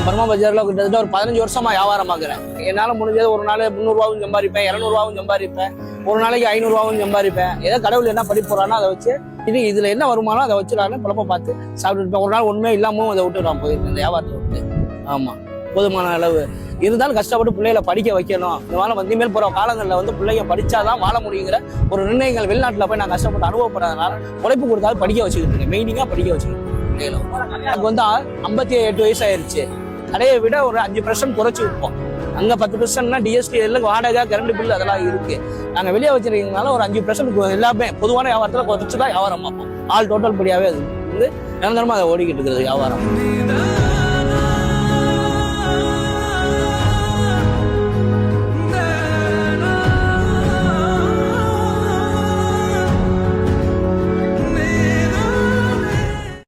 Burma பஜார்ல கிட்டத்தட்ட ஒரு 15 வருஷமா வியாபாரம் பார்க்குறேன். என்னால் முடிஞ்சது ஒரு நாள் 300 சம்பாதிப்பேன், 200 சம்பாதிப்பேன், ஒரு நாளைக்கு 500 சம்பாதிப்பேன். ஏதோ கடவுள் என்ன படி போறானோ அதை வச்சு இதுல என்ன வருமானம் அதை வச்சு நான் குழப்ப பார்த்து சாப்பிட்டுருப்பேன். ஒரு நாள் ஒண்ணுமே இல்லாமல் அதை விட்டு நான் போயிருக்கேன், இந்த வியாபாரத்தை விட்டு. ஆமா, போதுமான அளவு இருந்தாலும் கஷ்டப்பட்டு பிள்ளைகளை படிக்க வைக்கணும். இந்த மாதிரி இனிமேல் போற காலங்களில் பிள்ளைங்க படிச்சாதான் வாழ முடியுங்கிற ஒரு நிர்ணயங்கள் வெளிநாட்டுல போய் நான் கஷ்டப்பட்டு அனுபவப்படுறதுனால உழைப்பு கொடுத்தாலும் படிக்க வச்சுக்கிட்டு இருக்கேன். மெயினிங்கா படிக்க வச்சுக்கிட்டு எனக்கு 58 வயசு ஆயிருச்சு. கடையை விட ஒரு 5% குறைச்சி விற்போம். அங்க 10%னா டிஎஸ்டி எல்லாம் வாடகை, கரண்ட் பில் அதெல்லாம் இருக்கு. நாங்க வெளியே வச்சிருக்கீங்கனால ஒரு 5% எல்லாமே பொதுவான வியாபாரத்துல குறைச்சுதான் வியாபாரம் பார்ப்போம். ஆல் டோட்டல் படியாவே அது நிரந்தரமா அதை ஓடிக்கிட்டு இருக்கிறது வியாபாரம்.